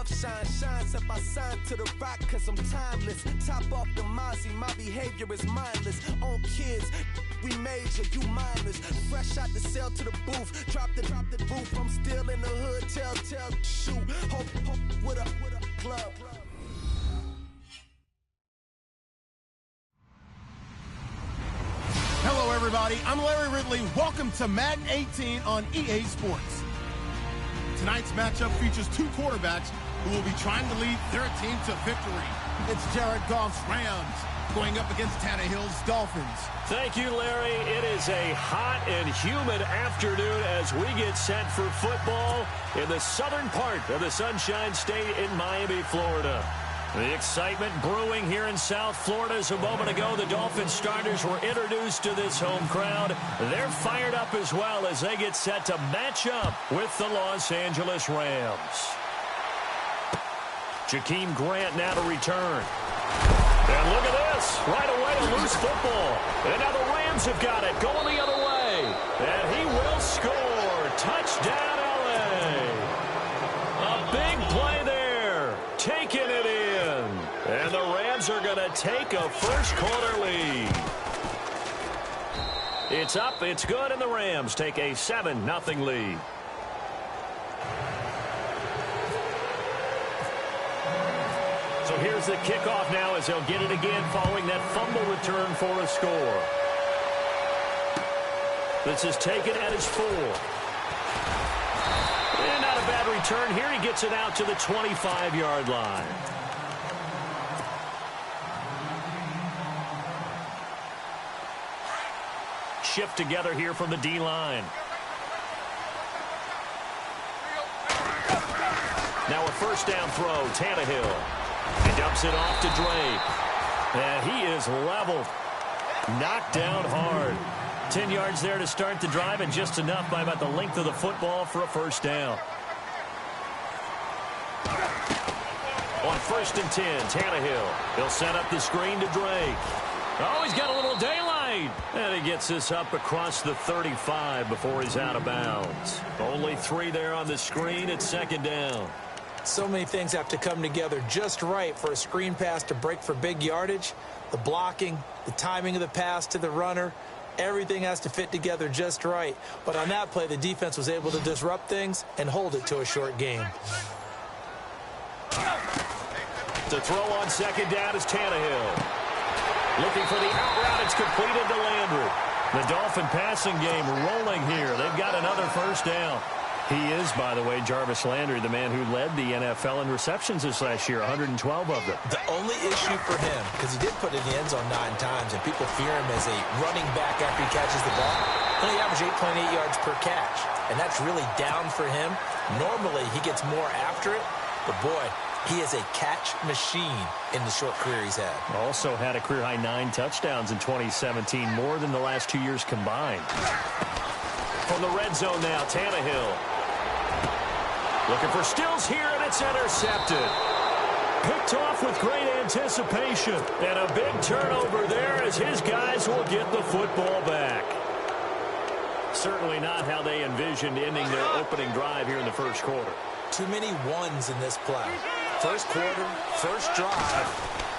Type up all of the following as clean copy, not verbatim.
above shine, shines up I sign to the rock cause I'm timeless. Top off the Mozzie, my behavior is mindless. On kids, we major, you minors. Fresh out the cell to the booth, drop the roof. I'm still in the hood, tell, shoot. Hope with a club. Hello, everybody. I'm Larry Ridley. Welcome to Madden 18 on EA Sports. Tonight's matchup features two quarterbacks who will be trying to lead their team to victory. It's Jared Goff's Rams going up against Tannehill's Dolphins. Thank you, Larry. It is a hot and humid afternoon as we get set for football in the southern part of the Sunshine State in Miami, Florida. The excitement brewing here in South Florida. As a moment ago, the Dolphins starters were introduced to this home crowd. They're fired up as well as they get set to match up with the Los Angeles Rams. Jakeem Grant now to return. And look at this. Right away, a loose football. And now the Rams have got it going the other way. And he will score. Touchdown, L.A. A big play there. Taking it in. And the Rams are going to take a first-quarter lead. It's up, it's good, and the Rams take a 7-0 lead. So here's the kickoff now as they'll get it again following that fumble return for a score. This is taken at his 4. And not a bad return here. He gets it out to the 25-yard line. Shift together here from the D-line. Now a first down throw, Tannehill. He dumps it off to Drake. And he is leveled. Knocked down hard. 10 yards there to start the drive, and just enough by about the length of the football for a first down. On 1st and 10, Tannehill. He'll set up the screen to Drake. Oh, he's got a little daylight. And he gets this up across the 35 before he's out of bounds. Only 3 there on the screen at 2nd down. So many things have to come together just right for a screen pass to break for big yardage. The blocking, the timing of the pass to the runner, everything has to fit together just right. But on that play, the defense was able to disrupt things and hold it to a short game. To throw on 2nd down is Tannehill. Looking for the out route. It's completed to Landry. The Dolphin passing game rolling here. They've got another first down. He is, by the way, Jarvis Landry, the man who led the NFL in receptions this last year, 112 of them. The only issue for him, because he did put it in the end zone 9 times, and people fear him as a running back after he catches the ball. He averaged 8.8 yards per catch, and that's really down for him. Normally, he gets more after it, but boy, he is a catch machine in the short career he's had. Also had a career-high 9 touchdowns in 2017, more than the last 2 years combined. From the red zone now, Tannehill. Looking for Stills here, and it's intercepted. Picked off with great anticipation. And a big turnover there as his guys will get the football back. Certainly not how they envisioned ending their opening drive here in the first quarter. Too many ones in this play. First quarter, first drive,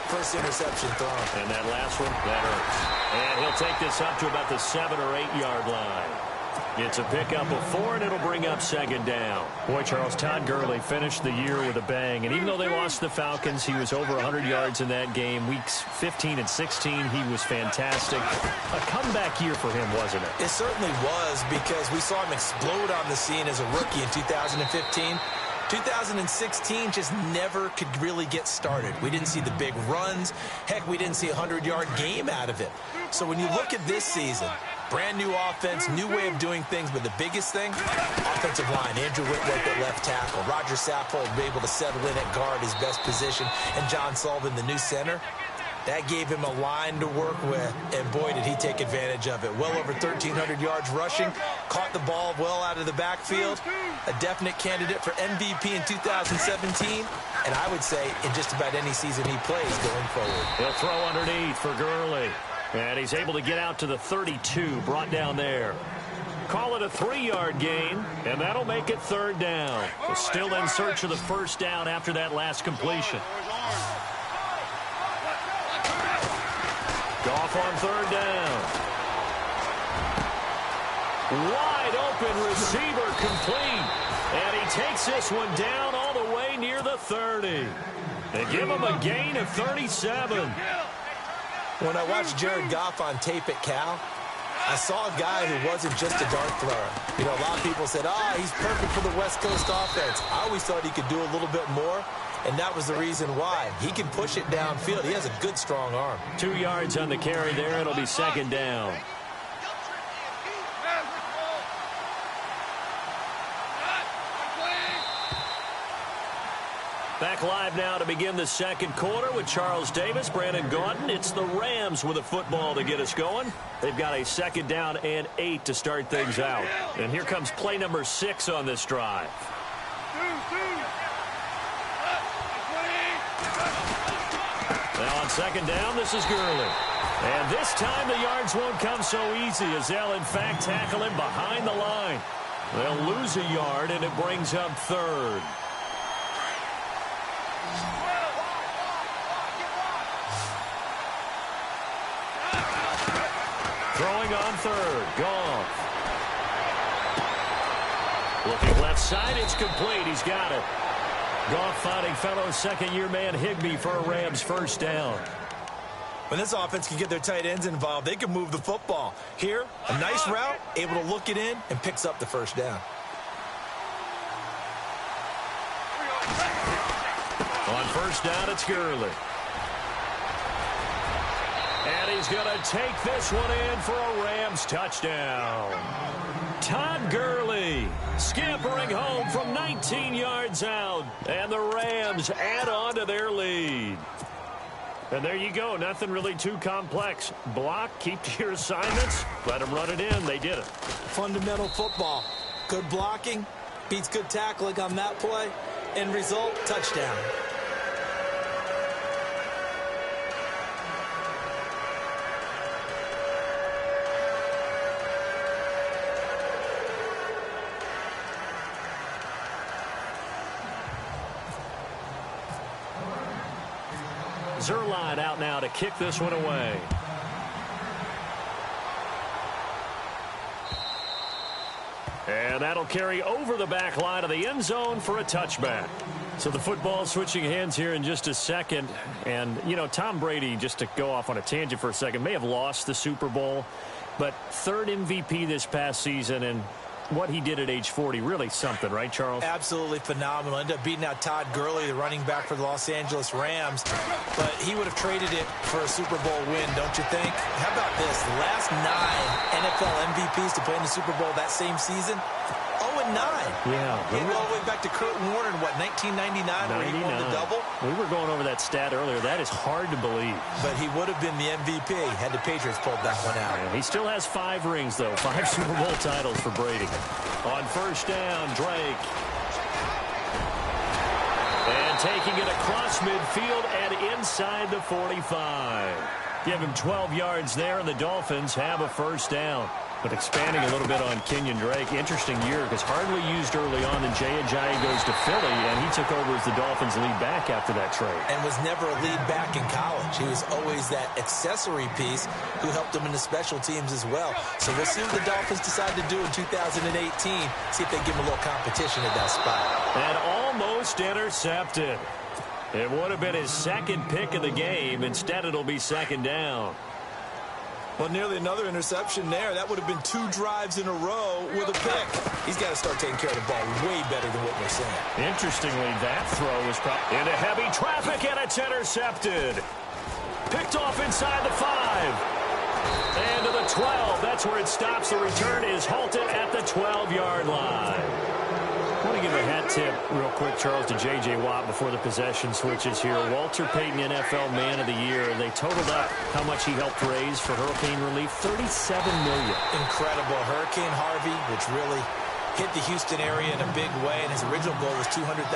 first interception thrown. And that last one, that hurts. And he'll take this up to about the 7 or 8 yard line. It's a pickup of 4, and it'll bring up 2nd down. Boy, Charles, Todd Gurley finished the year with a bang. And even though they lost the Falcons, he was over 100 yards in that game. Weeks 15 and 16, he was fantastic. A comeback year for him, wasn't it? It certainly was, because we saw him explode on the scene as a rookie in 2015. 2016 just never could really get started. We didn't see the big runs. Heck, we didn't see a 100-yard game out of it. So when you look at this season, brand new offense, new way of doing things, but the biggest thing, offensive line. Andrew Whitworth at left tackle. Roger Saffold able to settle in at guard, his best position. And John Sullivan, the new center. That gave him a line to work with, and boy, did he take advantage of it. Well over 1,300 yards rushing, caught the ball well out of the backfield, a definite candidate for MVP in 2017, and I would say in just about any season he plays going forward. He'll throw underneath for Gurley, and he's able to get out to the 32, brought down there. call it a 3-yard gain, and that'll make it 3rd down. So still in search of the 1st down after that last completion. Goff on 3rd down. Wide open receiver complete. And he takes this one down all the way near the 30. They give him a gain of 37. When I watched Jared Goff on tape at Cal, I saw a guy who wasn't just a dart thrower. You know, a lot of people said, he's perfect for the West Coast offense. I always thought he could do a little bit more, and that was the reason why. He can push it downfield. He has a good, strong arm. 2 yards on the carry there. It'll be 2nd down. Back live now to begin the 2nd quarter with Charles Davis, Brandon Gaudin. It's the Rams with a football to get us going. They've got a 2nd down and 8 to start things out. And here comes play number 6 on this drive. Now on 2nd down, this is Gurley. And this time the yards won't come so easy as they'll in fact tackle him behind the line. They'll lose a yard and it brings up 3rd. Throwing on 3rd. Goff. Looking left side. It's complete. He's got it. Goff finding fellow 2nd-year man Higbee for a Rams 1st down. When this offense can get their tight ends involved, they can move the football. Here, a nice route, able to look it in, and picks up the 1st down. On 1st down, it's Gurley. And he's going to take this one in for a Rams touchdown. Todd Gurley scampering home from 19 yards out. And the Rams add on to their lead. And there you go. Nothing really too complex. Block, keep to your assignments, let them run it in. They did it. Fundamental football. Good blocking, beats good tackling on that play. End result, touchdown. Zerline out now to kick this one away. And that'll carry over the back line of the end zone for a touchback. So the football switching hands here in just a second. And, you know, Tom Brady, just to go off on a tangent for a second, may have lost the Super Bowl, but 3rd MVP this past season, and what he did at age 40, really something, right, Charles? Absolutely phenomenal. Ended up beating out Todd Gurley, the running back for the Los Angeles Rams. But he would have traded it for a Super Bowl win, don't you think? How about this? The last 9 NFL MVPs to play in the Super Bowl that same season, 0-9. Yeah. He went all the way back to Kurt Warner in, what, 1999, where he won the double? We were going over that stat earlier. That is hard to believe. But he would have been the MVP had the Patriots pulled that one out. Yeah, he still has 5 rings, though. 5 Super Bowl titles for Brady. On 1st down, Drake. And taking it across midfield and inside the 45. Give him 12 yards there, and the Dolphins have a 1st down. But expanding a little bit on Kenyon Drake, interesting year because hardly used early on. Then Jay Ajayi goes to Philly, and he took over as the Dolphins' lead back after that trade. And was never a lead back in college. He was always that accessory piece who helped him in the special teams as well. So we'll see what the Dolphins decide to do in 2018. See if they give him a little competition at that spot. And almost intercepted. It would have been his 2nd pick of the game. Instead, it'll be 2nd down. Well, nearly another interception there. That would have been 2 drives in a row with a pick. He's got to start taking care of the ball way better than what we're saying. Interestingly, that throw was probably into heavy traffic, and it's intercepted. Picked off inside the 5. And to the 12. That's where it stops. The return is halted at the 12-yard line. I want to give a hat tip real quick, Charles, to J.J. Watt before the possession switches here. Walter Payton, NFL Man of the Year. They totaled up how much he helped raise for hurricane relief, $37 million. Incredible. Hurricane Harvey, which really hit the Houston area in a big way, and his original goal was $200,000.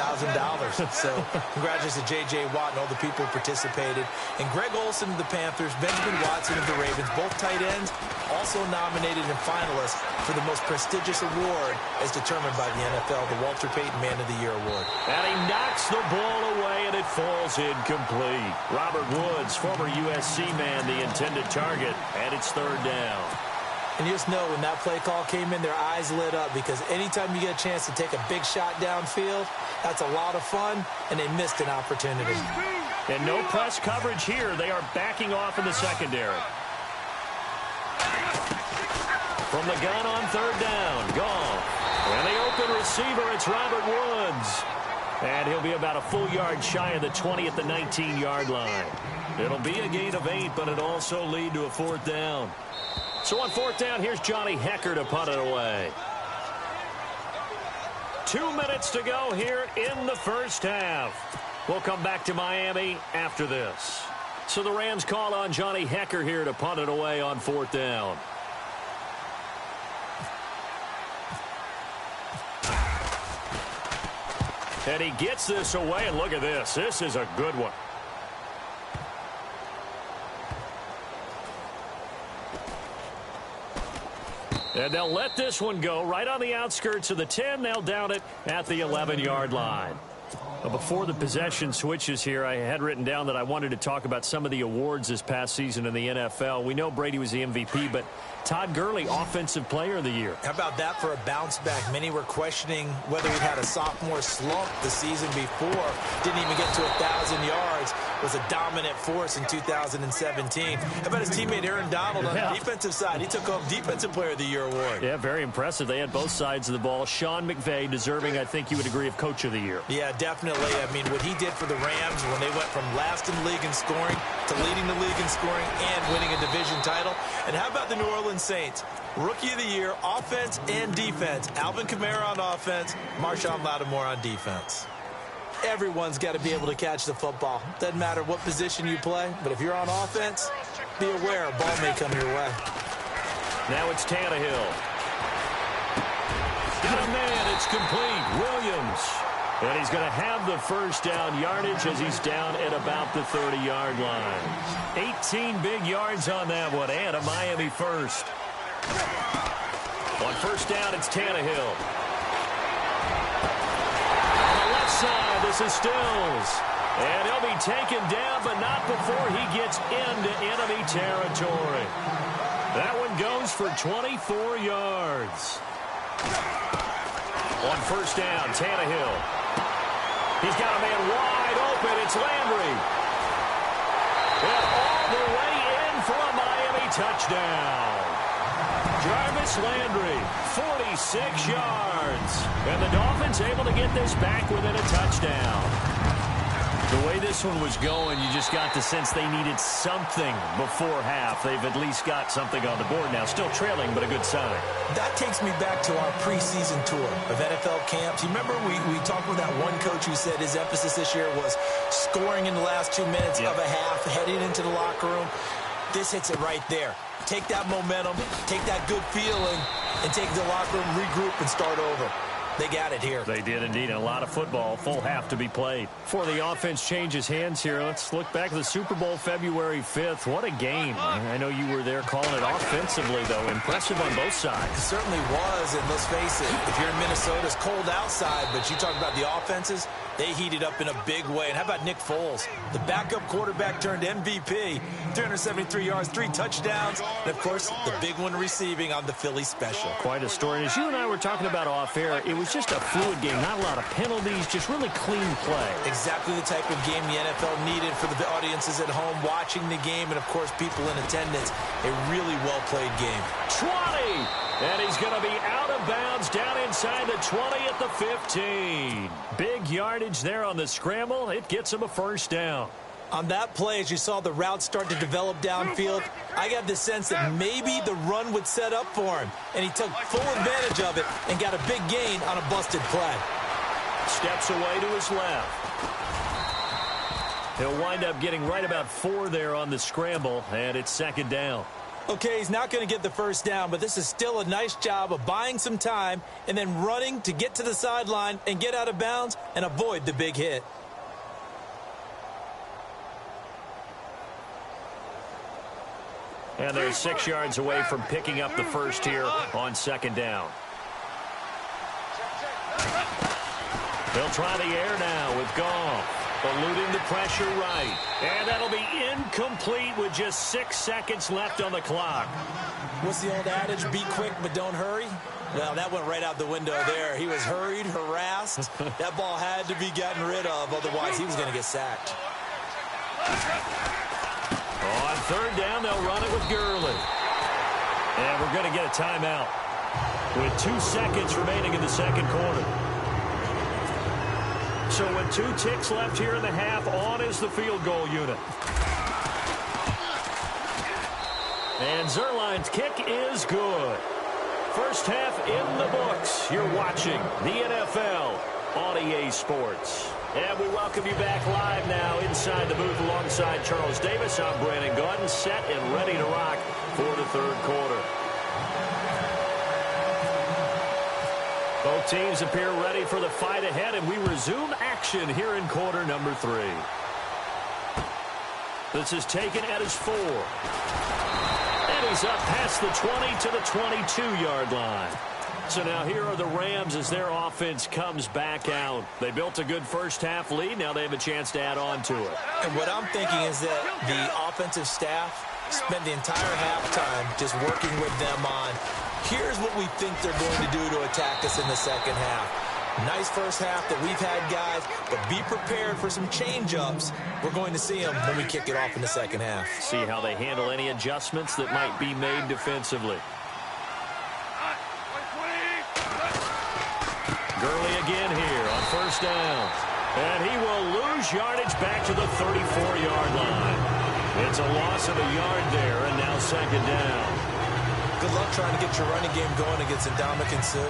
So congratulations to J.J. Watt and all the people who participated. And Greg Olsen of the Panthers, Benjamin Watson of the Ravens, both tight ends, also nominated and finalists for the most prestigious award as determined by the NFL, the Walter Payton Man of the Year Award. And he knocks the ball away, and it falls incomplete. Robert Woods, former USC man, the intended target, and it's third down. And you just know when that play call came in, their eyes lit up, because anytime you get a chance to take a big shot downfield, that's a lot of fun, and they missed an opportunity. And no press coverage here. They are backing off in the secondary. From the gun on third down, gone. And the open receiver, it's Robert Woods. And he'll be about a full yard shy of the 20 at the 19-yard line. It'll be a gain of 8, but it'll also lead to a fourth down. So on fourth down, here's Johnny Hecker to punt it away. 2 minutes to go here in the first half. We'll come back to Miami after this. So the Rams call on Johnny Hecker here to punt it away on fourth down. And he gets this away, and look at this. This is a good one. And they'll let this one go right on the outskirts of the 10. They'll down it at the 11-yard line. Before the possession switches here, I had written down that I wanted to talk about some of the awards this past season in the NFL. We know Brady was the MVP, but Todd Gurley, Offensive Player of the Year. How about that for a bounce back? Many were questioning whether he'd had a sophomore slump the season before. Didn't even get to 1,000 yards. Was a dominant force in 2017. How about his teammate Aaron Donald on the defensive side? He took home Defensive Player of the Year award. Yeah, very impressive. They had both sides of the ball. Sean McVay deserving, I think you would agree, of Coach of the Year. Yeah, definitely. I mean, what he did for the Rams when they went from last in the league in scoring to leading the league in scoring and winning a division title. And how about the New Orleans Saints? Rookie of the Year, offense and defense. Alvin Kamara on offense, Marshawn Lattimore on defense. Everyone's got to be able to catch the football. Doesn't matter what position you play, but if you're on offense, be aware a ball may come your way. Now it's Tannehill. Got a man, it's complete. Williams. And he's going to have the first down yardage as he's down at about the 30-yard line. 18 big yards on that one, and a Miami first. On first down, it's Tannehill. On the left side, this is Stills. And he'll be taken down, but not before he gets into enemy territory. That one goes for 24 yards. On first down, Tannehill. He's got a man wide open. It's Landry. And all the way in for a Miami touchdown. Jarvis Landry, 46 yards. And the Dolphins able to get this back within a touchdown. The way this one was going, you just got the sense they needed something before half. They've at least got something on the board now. Still trailing, but a good sign. That takes me back to our preseason tour of NFL camps. You remember we talked with that one coach who said his emphasis this year was scoring in the last 2 minutes of a half, heading into the locker room. This hits it right there. Take that momentum, take that good feeling, and take the locker room, regroup, and start over. They got it here. They did indeed. A lot of football, full half to be played. Before the offense changes hands here, let's look back at the Super Bowl February 5th. What a game. I know you were there calling it offensively, though. Impressive on both sides. It certainly was, and let's face it, if you're in Minnesota, it's cold outside, but you talk about the offenses, they heated up in a big way. And how about Nick Foles? The backup quarterback turned MVP, 373 yards, 3 touchdowns, and, of course, the big one receiving on the Philly special. Quite a story. And as you and I were talking about off air, it was just a fluid game, not a lot of penalties, just really clean play. Exactly the type of game the NFL needed for the audiences at home watching the game and, of course, people in attendance. A really well-played game. 20! And he's going to be out of bounds down inside the 20 at the 15. Big yardage there on the scramble. It gets him a first down. On that play, as you saw the route start to develop downfield, I got the sense that maybe the run would set up for him. And he took full advantage of it and got a big gain on a busted play. Steps away to his left. He'll wind up getting right about 4 there on the scramble, and it's second down. Okay, he's not going to get the first down, but this is still a nice job of buying some time and then running to get to the sideline and get out of bounds and avoid the big hit. And they're 6 yards away from picking up the first here on second down. They'll try the air now with Goff. Eluding the pressure right. And that'll be incomplete with just 6 seconds left on the clock. What's the old adage? Be quick, but don't hurry? Well, that went right out the window there. He was hurried, harassed. That ball had to be gotten rid of. Otherwise, he was going to get sacked. On third down, they'll run it with Gurley. And we're going to get a timeout with 2 seconds remaining in the second quarter. So with 2 ticks left here in the half, on is the field goal unit. And Zerline's kick is good. First half in the books. You're watching the NFL on EA Sports. And we welcome you back live now inside the booth alongside Charles Davis. I'm Brandon Gaudin, set and ready to rock for the third quarter. Both teams appear ready for the fight ahead, and we resume action here in quarter number 3. This is taken at his 4. And he's up past the 20 to the 22-yard line. So now here are the Rams as their offense comes back out. They built a good first-half lead. Now they have a chance to add on to it. And what I'm thinking is that the offensive staff spent the entire halftime just working with them on, here's what we think they're going to do to attack us in the second half. Nice first half that we've had, guys, but be prepared for some change-ups. We're going to see them when we kick it off in the second half. See how they handle any adjustments that might be made defensively. Gurley again here on first down. And he will lose yardage back to the 34-yard line. It's a loss of a yard there, and now second down. Good luck trying to get your running game going against Ndamukong Suh.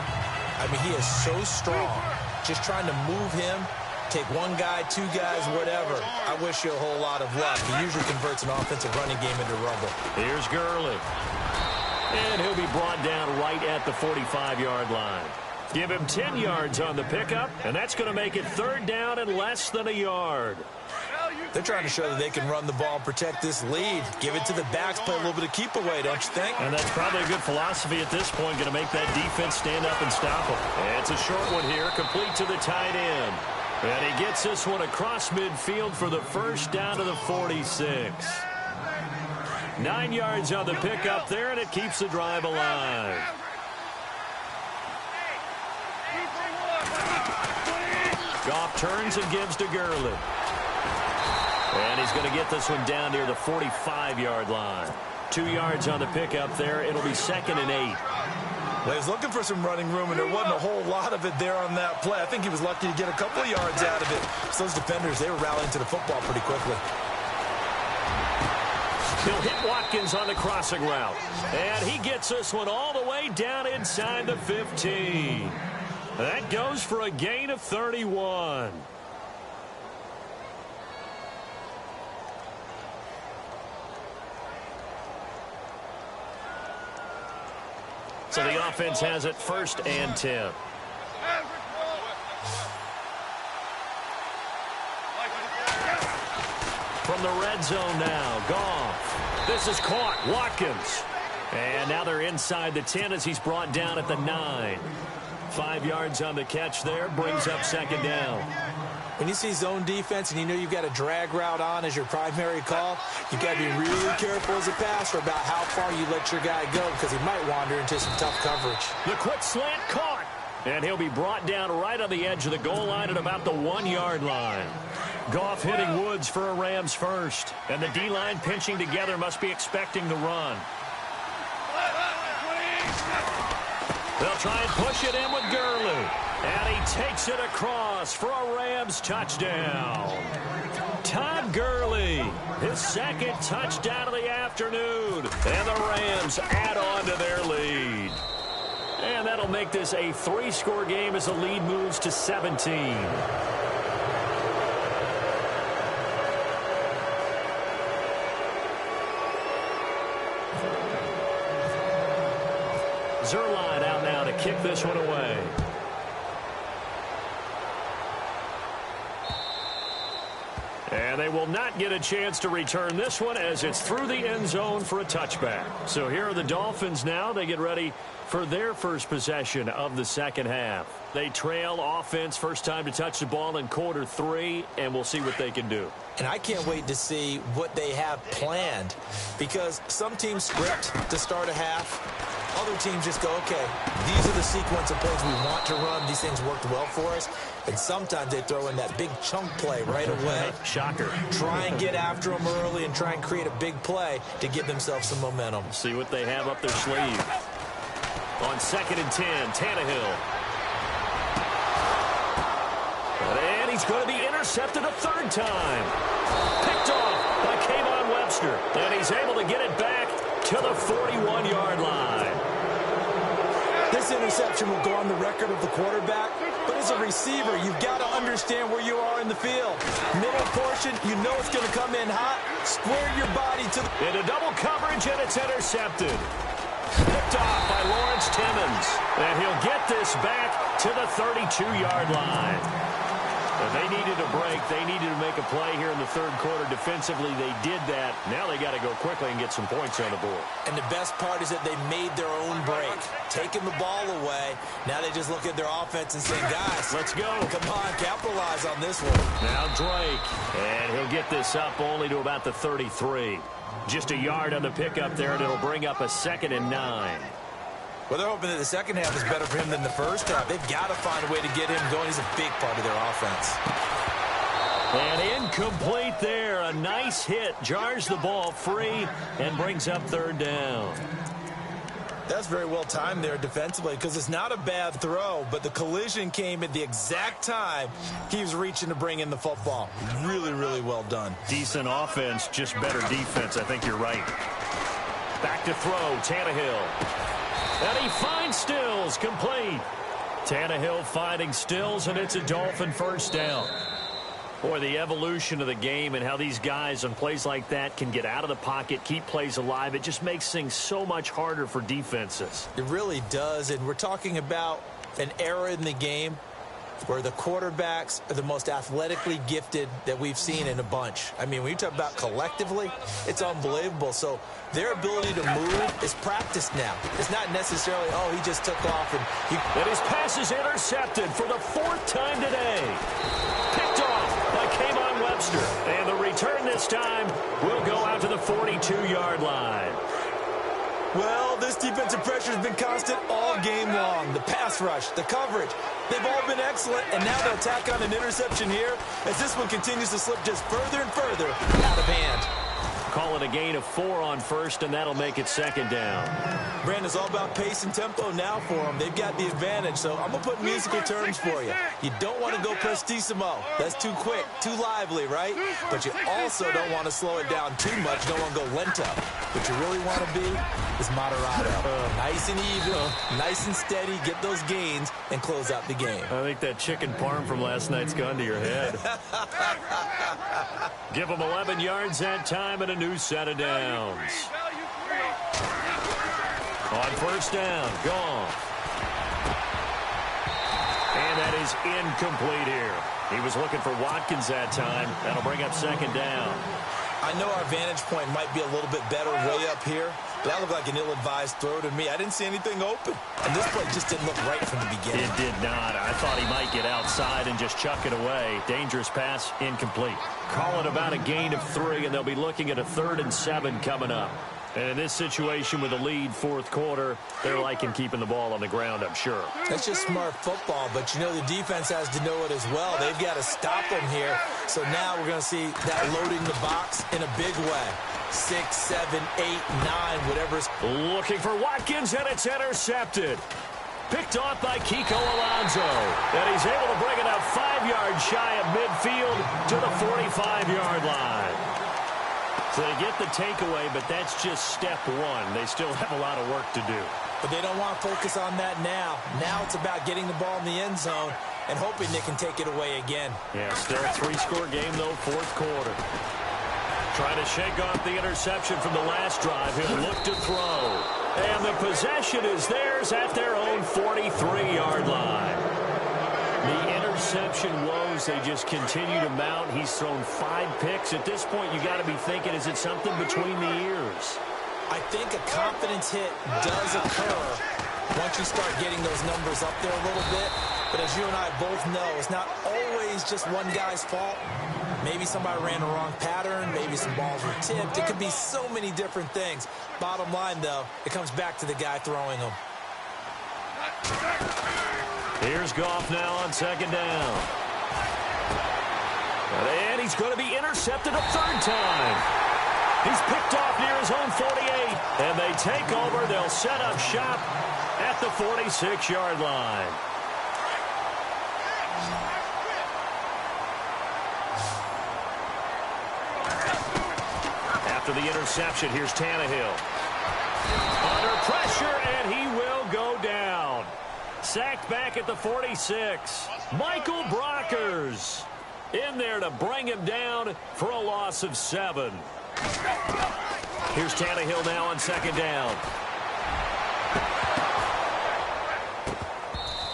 I mean, he is so strong. Just trying to move him, take one guy, 2 guys, whatever. I wish you a whole lot of luck. He usually converts an offensive running game into rubble. Here's Gurley. And he'll be brought down right at the 45-yard line. Give him 10 yards on the pickup, and that's going to make it third down and less than a yard. They're trying to show that they can run the ball and protect this lead. Give it to the backs, play a little bit of keep away, don't you think? And that's probably a good philosophy at this point, going to make that defense stand up and stop them. And it's a short one here, complete to the tight end. And he gets this one across midfield for the first down to the 46. 9 yards on the pickup there, and it keeps the drive alive. Goff turns and gives to Gurley. And he's going to get this one down near the 45-yard line. 2 yards on the pickup there. It'll be second and 8. Well, he was looking for some running room, and there wasn't a whole lot of it there on that play. I think he was lucky to get a couple of yards out of it. So those defenders, they were rallying to the football pretty quickly. He'll hit Watkins on the crossing route. And he gets this one all the way down inside the 15. That goes for a gain of 31. So the offense has it first and 10. From the red zone now, Goff. This is caught, Watkins. And now they're inside the 10 as he's brought down at the 9. 5 yards on the catch there, brings up second down. When you see zone defense and you know you've got a drag route on as your primary call, you've got to be really careful as a passer about how far you let your guy go because he might wander into some tough coverage. The quick slant caught. And he'll be brought down right on the edge of the goal line at about the 1-yard line. Goff hitting Woods for a Rams first. And the D-line pinching together must be expecting the run. They'll try and push it in with Gurley. And he takes it across for a Rams touchdown. Todd Gurley, his second touchdown of the afternoon. And the Rams add on to their lead. And that'll make this a 3-score game as the lead moves to 17. Zerline out now to kick this one away. And they will not get a chance to return this one as it's through the end zone for a touchback. So here are the Dolphins now. They get ready for their first possession of the second half. They trail offense, first time to touch the ball in quarter 3, and we'll see what they can do. And I can't wait to see what they have planned, because some teams script to start a half. Other teams just go, okay, these are the sequence of plays we want to run. These things worked well for us. And sometimes they throw in that big chunk play right away. Shocker. Try and get after them early and try and create a big play to give themselves some momentum. See what they have up their sleeve. On 2nd and 10, Tannehill. And he's going to be intercepted a third time. Picked off by Kayvon Webster. And he's able to get it back to the 41-yard line. This interception will go on the record of the quarterback, but as a receiver, you've got to understand where you are in the field. Middle portion, you know it's going to come in hot. Square your body to the... Into double coverage, and it's intercepted. Picked off by Lawrence Timmons. And he'll get this back to the 32-yard line. But they needed a break. They needed to make a play here in the third quarter. Defensively, they did that. Now they got to go quickly and get some points on the board. And the best part is that they made their own break. Taking the ball away. Now they just look at their offense and say, guys, let's go. Come on, capitalize on this one. Now Drake. And he'll get this up only to about the 33. Just a yard on the pickup there, and it'll bring up a 2nd and 9. Well, they're hoping that the second half is better for him than the first half. They've got to find a way to get him going. He's a big part of their offense. And incomplete there. A nice hit. Jars the ball free and brings up 3rd down. That's very well timed there defensively, because it's not a bad throw, but the collision came at the exact time he was reaching to bring in the football. Really, really well done. Decent offense, just better defense. I think you're right. Back to throw. Tannehill. And he finds Stills, complete. Tannehill finding Stills, and it's a Dolphin first down. Boy, the evolution of the game and how these guys on plays like that can get out of the pocket, keep plays alive, it just makes things so much harder for defenses. It really does, and we're talking about an era in the game where the quarterbacks are the most athletically gifted that we've seen in a bunch. I mean, when you talk about collectively, it's unbelievable. So their ability to move is practiced now. It's not necessarily, oh, he just took off. And his pass is intercepted for the 4th time today. Picked off by Kayvon Webster. And the return this time will go out to the 42-yard line. Well, this defensive pressure has been constant all game long. The pass rush, the coverage, they've all been excellent, and now they'll tack on an interception here as this one continues to slip just further and further out of hand. Call it a gain of 4 on first, and that'll make it 2nd down. Brandon, it's all about pace and tempo now for them. They've got the advantage, so I'm going to put musical terms for you. You don't want to go prestissimo. That's too quick, too lively, right? But you also don't want to slow it down too much. You don't want to go lento. What you really want to be is moderato. Nice and even, nice and steady, get those gains, and close out the game. I think that chicken parm from last night's gone to your head. Give them 11 yards that time and a new set of downs. On first down, gone. And that is incomplete here. He was looking for Watkins that time. That'll bring up 2nd down. I know our vantage point might be a little bit better way up here, but that looked like an ill-advised throw to me. I didn't see anything open. And this play just didn't look right from the beginning. It did not. I thought he might get outside and just chuck it away. Dangerous pass, incomplete. Call it about a gain of 3, and they'll be looking at a 3rd and 7 coming up. And in this situation with a lead 4th quarter, they're liking keeping the ball on the ground, I'm sure. That's just smart football, but you know the defense has to know it as well. They've got to stop them here. So now we're going to see that loading the box in a big way. 6, 7, 8, 9, whatever's. Looking for Watkins, and it's intercepted. Picked off by Kiko Alonso. And he's able to bring it up 5 yards shy of midfield to the 45-yard line. So they get the takeaway, but that's just step 1. They still have a lot of work to do. But they don't want to focus on that now. Now it's about getting the ball in the end zone and hoping they can take it away again. Yeah, still a 3-score game, though, 4th quarter. Trying to shake off the interception from the last drive. He'll look to throw. And the possession is theirs at their own 43-yard line. The interception woes, they just continue to mount. He's thrown 5 picks. At this point, you got to be thinking, is it something between the ears? I think a confidence hit does occur once you start getting those numbers up there a little bit. But as you and I both know, it's not always just one guy's fault. Maybe somebody ran the wrong pattern. Maybe some balls were tipped. It could be so many different things. Bottom line, though, it comes back to the guy throwing them. Here's Goff now on second down. And he's going to be intercepted a third time. He's picked off near his own 48. And they take over. They'll set up shop at the 46-yard line. After the interception, here's Tannehill. Under pressure, and he will go down. Sacked back at the 46. Michael Brockers in there to bring him down for a loss of 7. Here's Tannehill now on second down.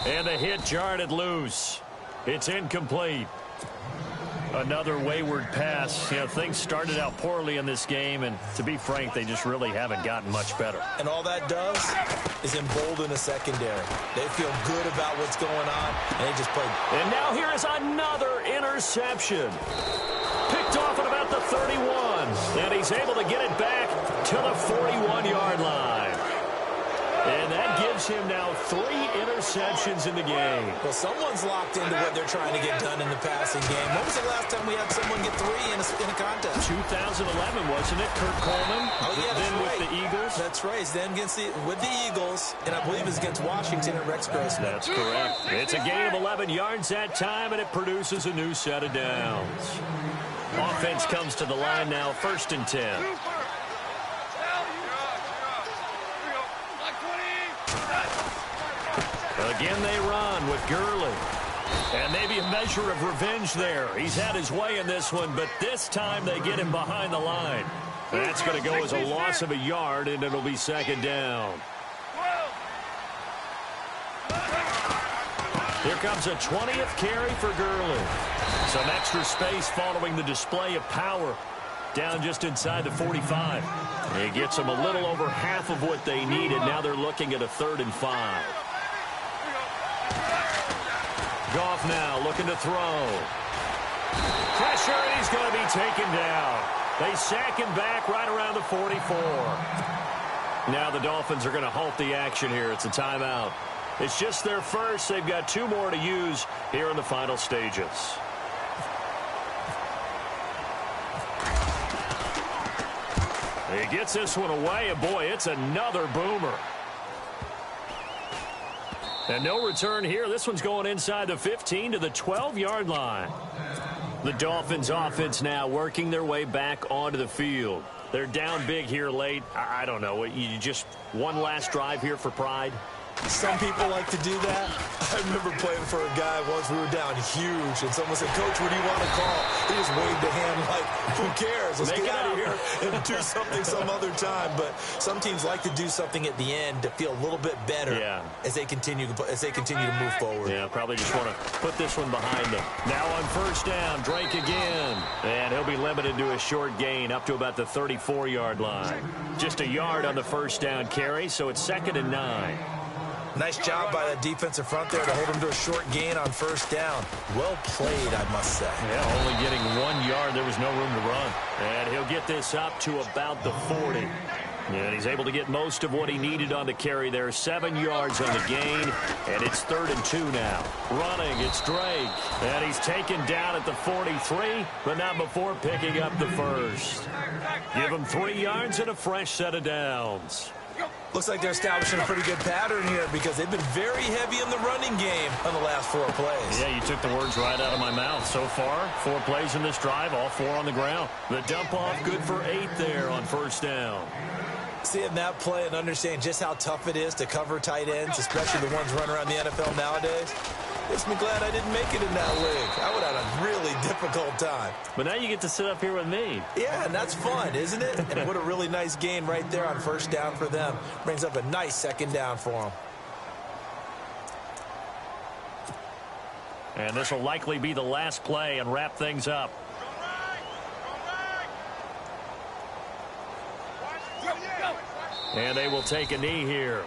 And the hit jarred it loose. It's incomplete. Another wayward pass. You know, things started out poorly in this game, and to be frank, they just really haven't gotten much better. And all that does is embolden a secondary. They feel good about what's going on, and they just played. And now here is another interception. Picked off at about the 31, and he's able to get it back to the 41-yard line. And that gives him now 3 interceptions in the game. Well, someone's locked into what they're trying to get done in the passing game. When was the last time we had someone get 3 in a contest? 2011, wasn't it? Kurt Coleman. Oh, yeah, then right. with the Eagles. That's right. Then with the Eagles, and I believe it's against Washington and Rex Grossman. That's correct. It's a gain of 11 yards that time, and it produces a new set of downs. Offense comes to the line now, 1st and 10. Again, they run with Gurley. And maybe a measure of revenge there. He's had his way in this one, but this time they get him behind the line. That's going to go as a loss of a yard, and it'll be second down. Here comes a 20th carry for Gurley. Some extra space following the display of power. Down just inside the 45. It gets them a little over half of what they needed. Now they're looking at a 3rd and 5. Goff now looking to throw. Pressure, and he's going to be taken down. They sack him back right around the 44. Now the Dolphins are going to halt the action here. It's a timeout. It's just their first. They've got 2 more to use here in the final stages. He gets this one away, and boy, it's another boomer. And no return here. This one's going inside the 15 to the 12-yard line. The Dolphins offense now working their way back onto the field. They're down big here late. I don't know. You just one last drive here for pride? Some people like to do that. I remember playing for a guy once. We were down huge, and someone said, "Coach, what do you want to call?" He just waved a hand like, "Who cares? Let's get out of here and do something some other time." But some teams like to do something at the end to feel a little bit better as they continue to move forward. Yeah, probably just want to put this one behind them. Now on 1st down, Drake again, and he'll be limited to a short gain up to about the 34-yard line. Just a yard on the 1st down carry, so it's 2nd and 9. Nice job by that defensive front there to hold him to a short gain on 1st down. Well played, I must say. Yeah, only getting 1 yard. There was no room to run. And he'll get this up to about the 40. And he's able to get most of what he needed on the carry there. 7 yards on the gain, and it's 3rd and 2 now. Running, it's Drake. And he's taken down at the 43, but not before picking up the 1st. Give him 3 yards and a fresh set of downs. Looks like they're establishing a pretty good pattern here because they've been very heavy in the running game on the last 4 plays. Yeah, you took the words right out of my mouth. So far, 4 plays in this drive, all 4 on the ground. The dump off good for 8 there on 1st down. Seeing that play and understanding just how tough it is to cover tight ends, especially the ones running around the NFL nowadays, makes me glad I didn't make it in that league. I would have had a really difficult difficult time. But now you get to sit up here with me. Yeah, and that's fun, isn't it? And what a really nice gain right there on first down for them. Brings up a nice second down for them. And this will likely be the last play and wrap things up. And they will take a knee here.